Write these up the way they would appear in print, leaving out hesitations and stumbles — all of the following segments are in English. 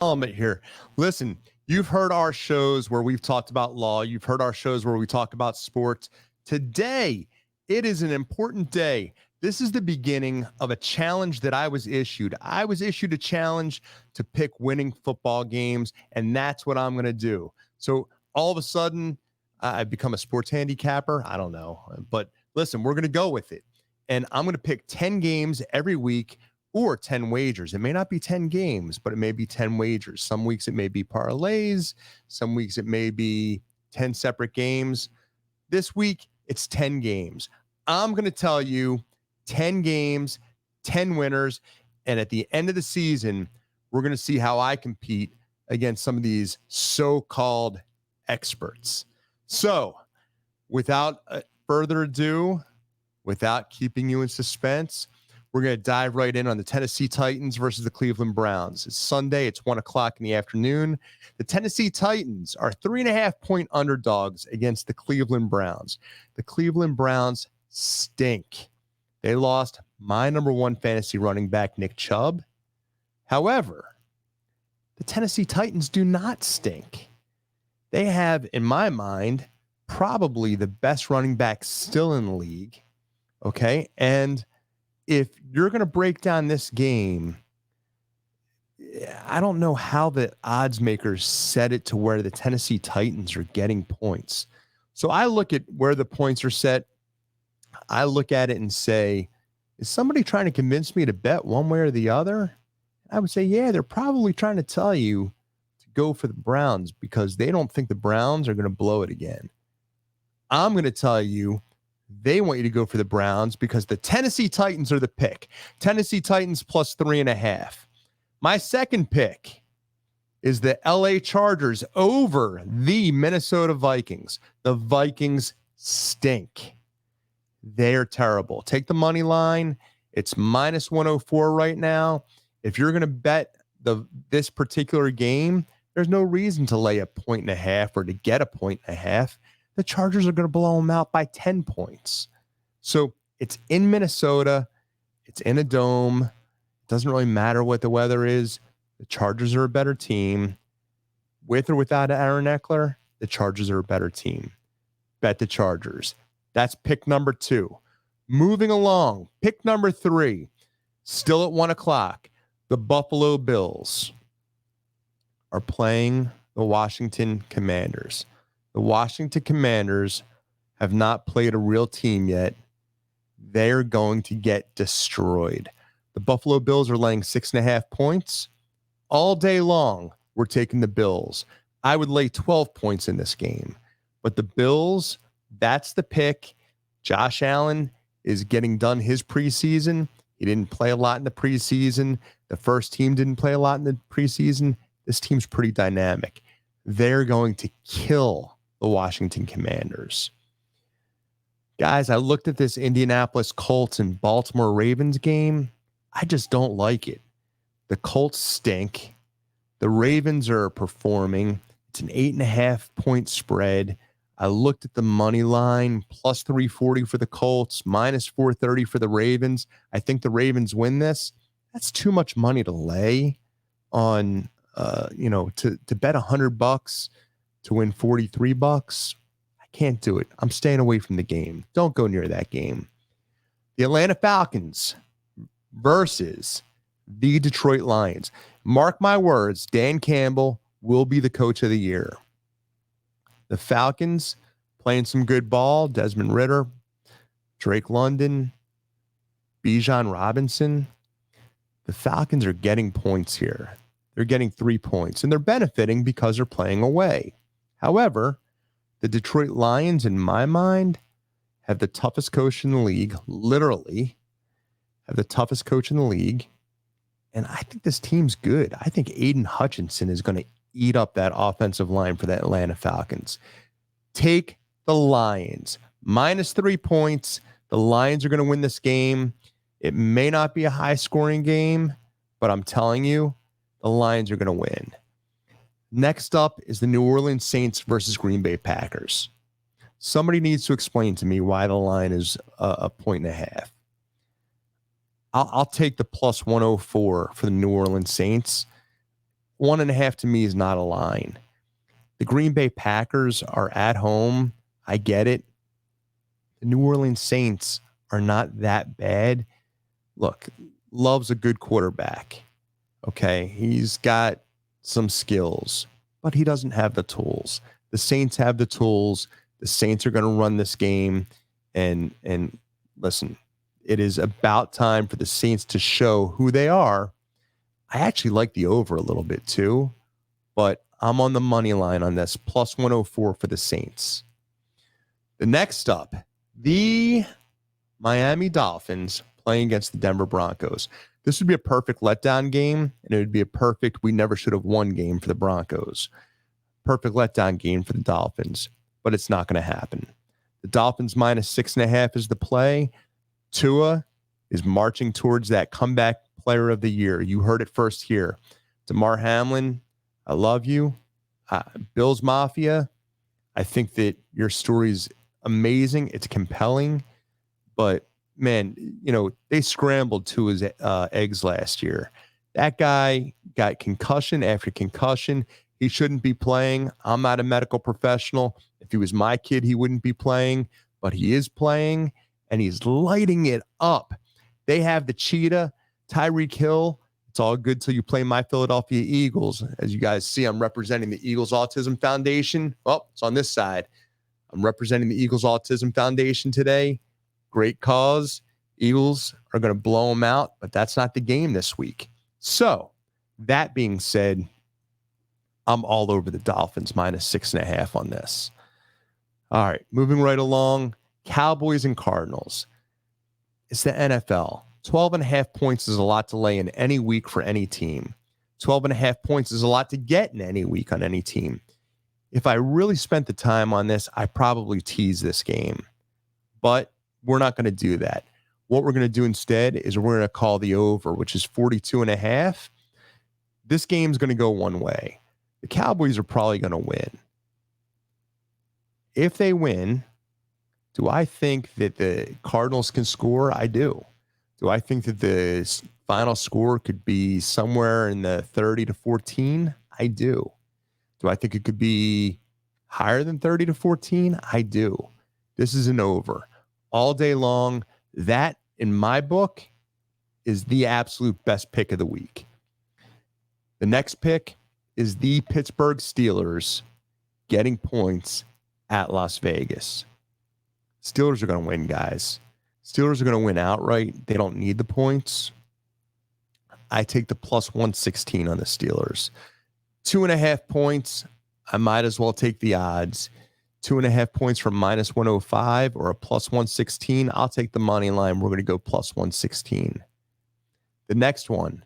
element here. Listen, you've heard our shows where we've talked about law. You've heard our shows where we talk about sports. Today, it is an important day. This is the beginning of a challenge that I was issued. I was issued a challenge to pick winning football games, and that's what I'm going to do. So all of a sudden, I've become a sports handicapper. I don't know. But listen, we're going to go with it. And I'm going to pick 10 games every week or 10 wagers. It may not be 10 games, but it may be 10 wagers. Some weeks it may be parlays. Some weeks it may be 10 separate games. This week, it's 10 games. I'm going to tell you 10 games, 10 winners. And at the end of the season, we're going to see how I compete against some of these so-called experts. So without further ado, without keeping you in suspense, we're going to dive right in on the Tennessee Titans versus the Cleveland Browns. It's Sunday. It's 1 o'clock in the afternoon. The Tennessee Titans are 3.5-point underdogs against the Cleveland Browns. The Cleveland Browns stink. They lost my number one fantasy running back, Nick Chubb. However, the Tennessee Titans do not stink. They have, in my mind, probably the best running back still in the league. Okay. And if you're going to break down this game, I don't know how the odds makers set it to where the Tennessee Titans are getting points. So I look at where the points are set. I look at it and say, is somebody trying to convince me to bet one way or the other? I would say, yeah, they're probably trying to tell you to go for the Browns because they don't think the Browns are going to blow it again. I'm going to tell you they want you to go for the Browns because the Tennessee Titans are the pick. Tennessee Titans plus 3.5. My second pick is the LA Chargers over the Minnesota Vikings. The Vikings stink. They're terrible. Take the money line. It's minus 104 right now. If you're going to bet this particular game, there's no reason to lay 1.5 or to get 1.5. The Chargers are going to blow them out by 10 points. So it's in Minnesota. It's in a dome. It doesn't really matter what the weather is. The Chargers are a better team. With or without Aaron Eckler, the Chargers are a better team. Bet the Chargers. That's pick number 2. Moving along, pick number 3, still at 1 o'clock. The Buffalo Bills are playing the Washington Commanders. The Washington Commanders have not played a real team yet. They're going to get destroyed. The Buffalo Bills are laying 6.5 points. All day long, we're taking the Bills. I would lay 12 points in this game. But the Bills, that's the pick. Josh Allen is getting done his preseason. He didn't play a lot in the preseason. The first team didn't play a lot in the preseason. This team's pretty dynamic. They're going to kill the Washington Commanders. Guys, I looked at this Indianapolis Colts and Baltimore Ravens game. I just don't like it. The Colts stink. The Ravens are performing. It's an 8.5-point spread. I looked at the money line, plus 340 for the Colts, minus 430 for the Ravens. I think the Ravens win this. That's too much money to lay on, to bet $100 to win $43. I can't do it. I'm staying away from the game. Don't go near that game. The Atlanta Falcons versus the Detroit Lions. Mark my words, Dan Campbell will be the coach of the year. The Falcons playing some good ball. Desmond Ridder, Drake London, Bijan Robinson. The Falcons are getting points here. They're getting 3 points, and they're benefiting because they're playing away. However, the Detroit Lions, in my mind, have the toughest coach in the league, literally have the toughest coach in the league. And I think this team's good. I think Aiden Hutchinson is going to eat up that offensive line for the Atlanta Falcons. Take the Lions. Minus 3 points. The Lions are going to win this game. It may not be a high-scoring game, but I'm telling you, the Lions are going to win. Next up is the New Orleans Saints versus Green Bay Packers. Somebody needs to explain to me why the line is 1.5. I'll take the plus 104 for the New Orleans Saints. 1.5 to me is not a line. The Green Bay Packers are at home. I get it. The New Orleans Saints are not that bad. Look, Love's a good quarterback. Okay. He's got some skills, but he doesn't have the tools. The Saints have the tools. The Saints are going to run this game. And listen, it is about time for the Saints to show who they are. I actually like the over a little bit too, but I'm on the money line on this, plus 104 for the Saints. The next up, the Miami Dolphins playing against the Denver Broncos. This would be a perfect letdown game, and it would be a perfect we never should have won game for the Broncos. Perfect letdown game for the Dolphins, but it's not going to happen. The Dolphins minus 6.5 is the play. Tua is marching towards that comeback player of the year. You heard it first here. Damar Hamlin, I love you. Bills Mafia, I think that your story is amazing. It's compelling, but man, they scrambled to his eggs last year. That guy got concussion after concussion. He shouldn't be playing. I'm not a medical professional. If he was my kid, he wouldn't be playing, but he is playing and he's lighting it up. They have the cheetah, Tyreek Hill. It's all good till you play my Philadelphia Eagles. As you guys see, I'm representing the Eagles Autism Foundation. Oh, it's on this side. I'm representing the Eagles Autism Foundation today. Great cause. Eagles are going to blow them out, but that's not the game this week. So that being said, I'm all over the Dolphins minus 6.5 on this. All right, moving right along. Cowboys and Cardinals. It's the NFL. 12.5 points is a lot to lay in any week for any team. 12.5 points is a lot to get in any week on any team. If I really spent the time on this, I probably tease this game. But we're not going to do that. What we're going to do instead is we're going to call the over, which is 42.5. This game's going to go one way. The Cowboys are probably going to win. If they win, do I think that the Cardinals can score? I do. Do I think that the final score could be somewhere in the 30-14? I do. Do I think it could be higher than 30-14? I do. This is an over. All day long. That, in my book, is the absolute best pick of the week. The next pick is the Pittsburgh Steelers getting points at Las Vegas. Steelers are going to win, guys. Steelers are going to win outright. They don't need the points. I take the plus 116 on the Steelers. 2.5 points. I might as well take the odds. 2.5 points from minus 105 or a plus 116. I'll take the money line. We're going to go plus 116. The next one,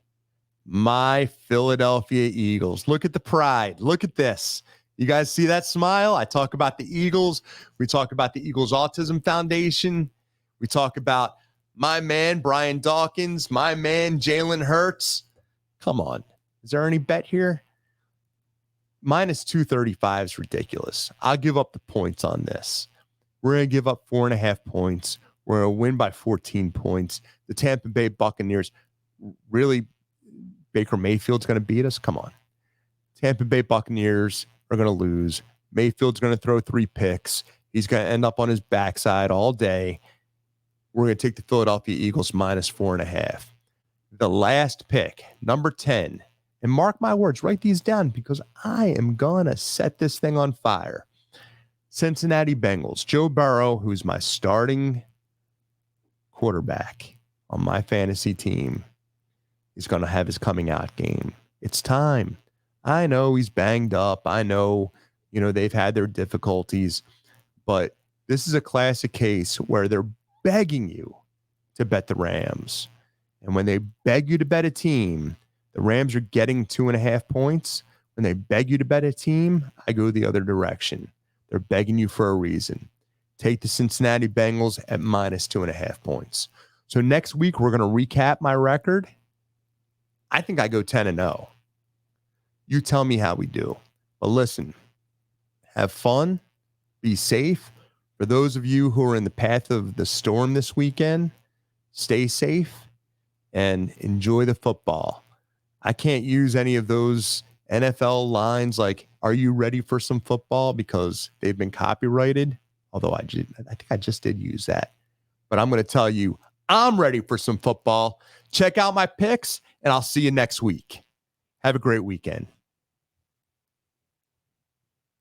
my Philadelphia Eagles. Look at the pride. Look at this. You guys see that smile? I talk about the Eagles. We talk about the Eagles Autism Foundation. We talk about my man, Brian Dawkins, my man, Jalen Hurts. Come on. Is there any bet here? Minus 235 is ridiculous. I'll give up the points on this. We're going to give up 4.5 points. We're going to win by 14 points. The Tampa Bay Buccaneers, really, Baker Mayfield's going to beat us? Come on. Tampa Bay Buccaneers are going to lose. Mayfield's going to throw 3 picks. He's going to end up on his backside all day. We're going to take the Philadelphia Eagles minus 4.5. The last pick, number 10. And mark my words, write these down because I am going to set this thing on fire. Cincinnati Bengals. Joe Burrow, who's my starting quarterback on my fantasy team, is going to have his coming out game. It's time. I know he's banged up. I know, they've had their difficulties. But this is a classic case where they're begging you to bet the Rams. And when they beg you to bet a team, the Rams are getting 2.5 points. When they beg you to bet a team, I go the other direction. They're begging you for a reason. Take the Cincinnati Bengals at minus 2.5 points. So next week, we're going to recap my record. I think I go 10-0. You tell me how we do. But listen, have fun. Be safe. For those of you who are in the path of the storm this weekend, stay safe and enjoy the football. I can't use any of those NFL lines like, "Are you ready for some football?" because they've been copyrighted. Although I think I just did use that. But I'm going to tell you, I'm ready for some football. Check out my picks, and I'll see you next week. Have a great weekend.